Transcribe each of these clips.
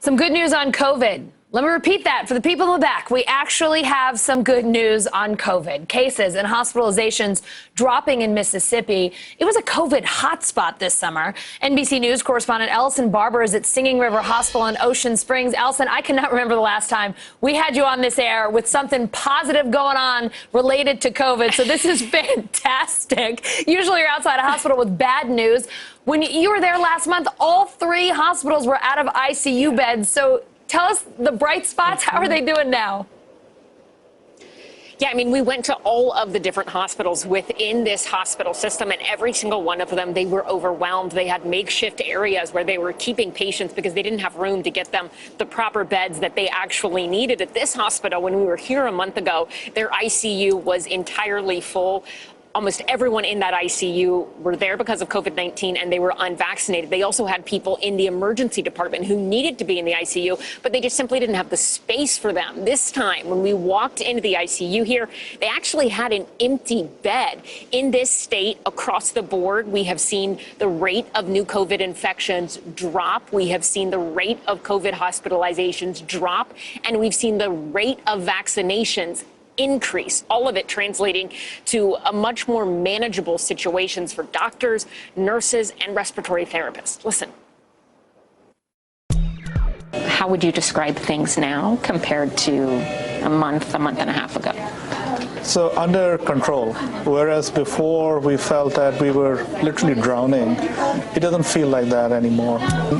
Some good news on COVID. Let me repeat that for the people in the back. We actually have some good news on COVID. Cases and hospitalizations dropping in Mississippi. It was a COVID hotspot this summer. NBC News correspondent Babar is at Singing River Hospital in Ocean Springs. Ellison, I cannot remember the last time we had you on this air with something positive going on related to COVID. So this is fantastic. Usually you're outside a hospital with bad news. When you were there last month, all 3 hospitals were out of ICU beds. So tell us the bright spots. How are they doing now? Yeah, I mean, we went to all of the different hospitals within this hospital system, and every single one of them, they were overwhelmed. They had makeshift areas where they were keeping patients because they didn't have room to get them the proper beds that they actually needed. At this hospital, when we were here a month ago, their ICU was entirely full. Almost everyone in that ICU were there because of COVID-19, and they were unvaccinated. They also had people in the emergency department who needed to be in the ICU, but they just simply didn't have the space for them. This time, when we walked into the ICU here, they actually had an empty bed. In this state, across the board, we have seen the rate of new COVID infections drop. We have seen the rate of COVID hospitalizations drop, and we've seen the rate of vaccinations increase, all of it translating to a much more manageable situations for doctors, nurses, and respiratory therapists. Listen. How would you describe things now compared to a month and a half ago? So under control, whereas before we felt that we were literally drowning, it doesn't feel like that anymore.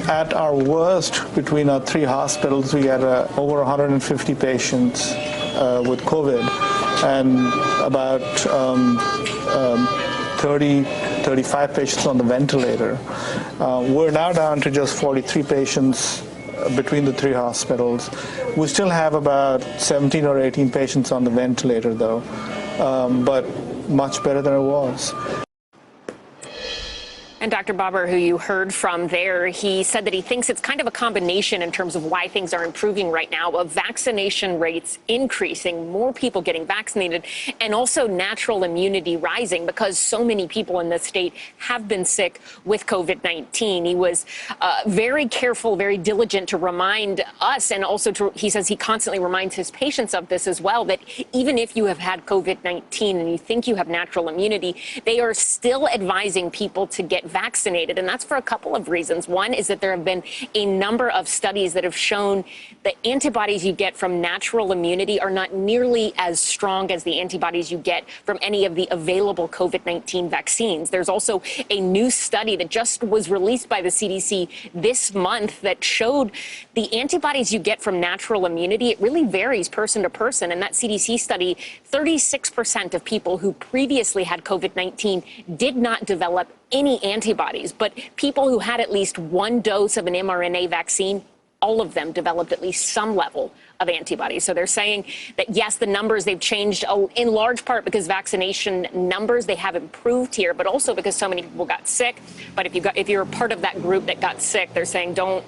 At our worst, between our 3 hospitals, we had over 150 patients with COVID and about 35 patients on the ventilator. We're now down to just 43 patients between the 3 hospitals. We still have about 17 or 18 patients on the ventilator, though, but much better than it was. And Dr. Babar, who you heard from there, he said that he thinks it's kind of a combination in terms of why things are improving right now, of vaccination rates increasing, more people getting vaccinated, and also natural immunity rising because so many people in the state have been sick with COVID-19. He was very careful, very diligent to remind us, and also he says he constantly reminds his patients of this as well, that even if you have had COVID-19 and you think you have natural immunity, they are still advising people to get vaccinated, and that's for a couple of reasons. One is that there have been a number of studies that have shown the antibodies you get from natural immunity are not nearly as strong as the antibodies you get from any of the available COVID-19 vaccines. There's also a new study that just was released by the CDC this month that showed the antibodies you get from natural immunity, it really varies person to person. In that CDC study, 36% of people who previously had COVID-19 did not develop any antibodies, but people who had at least 1 dose of an mRNA vaccine, all of them developed at least some level of antibodies. So they're saying that, yes, the numbers, they've changed in large part because vaccination numbers, they have improved here, but also because so many people got sick. But if you're a part of that group that got sick, they're saying don't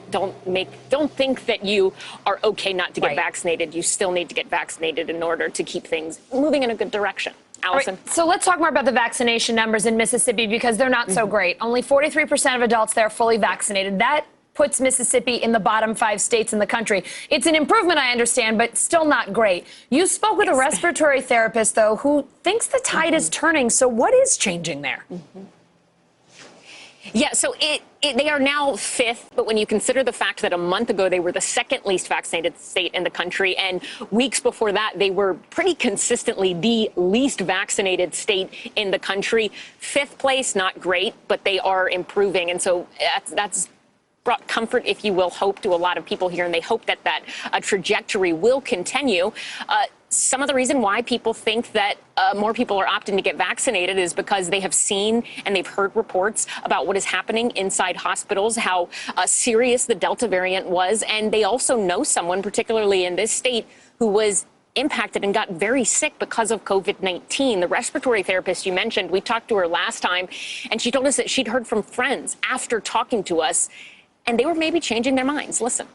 think that you are okay not to get vaccinated. You still need to get vaccinated in order to keep things moving in a good direction. Allison. Right, so let's talk more about the vaccination numbers in Mississippi because they're not so great. Only 43% of adults there are fully vaccinated. That puts Mississippi in the bottom 5 states in the country. It's an improvement, I understand, but still not great. You spoke with a respiratory therapist, though, who thinks the tide is turning. So what is changing there? Yeah, so they are now 5th, but when you consider the fact that a month ago they were the 2nd least vaccinated state in the country, and weeks before that they were pretty consistently the least vaccinated state in the country. 5th place, not great, but they are improving, and so that's brought comfort, if you will, hope to a lot of people here, and they hope that trajectory will continue. Some of the reason why people think that more people are opting to get vaccinated is because they have seen and they've heard reports about what is happening inside hospitals, how serious the Delta variant was, and they also know someone, particularly in this state, who was impacted and got very sick because of COVID-19. The respiratory therapist you mentioned, we talked to her last time, and she told us that she'd heard from friends after talking to us, and they were maybe changing their minds. Listen.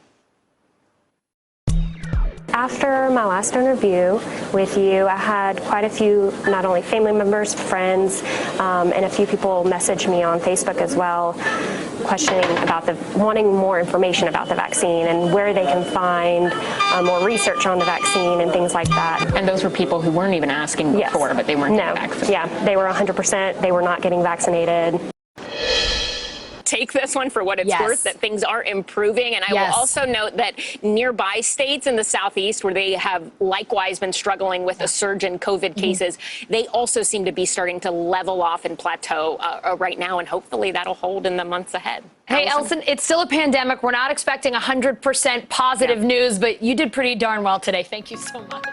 After my last interview with you, I had quite a few, not only family members, friends, and a few people message me on Facebook as well, questioning about wanting more information about the vaccine and where they can find more research on the vaccine and things like that. And those were people who weren't even asking before, but they weren't getting vaccinated. Yeah, they were 100%, they were not getting vaccinated. Take this one for what it's worth, that things are improving. And I will also note that nearby states in the southeast where they have likewise been struggling with a surge in COVID cases, they also seem to be starting to level off and plateau right now. And hopefully that'll hold in the months ahead. Hey, Elson, it's still a pandemic. We're not expecting 100% positive news, but you did pretty darn well today. Thank you so much.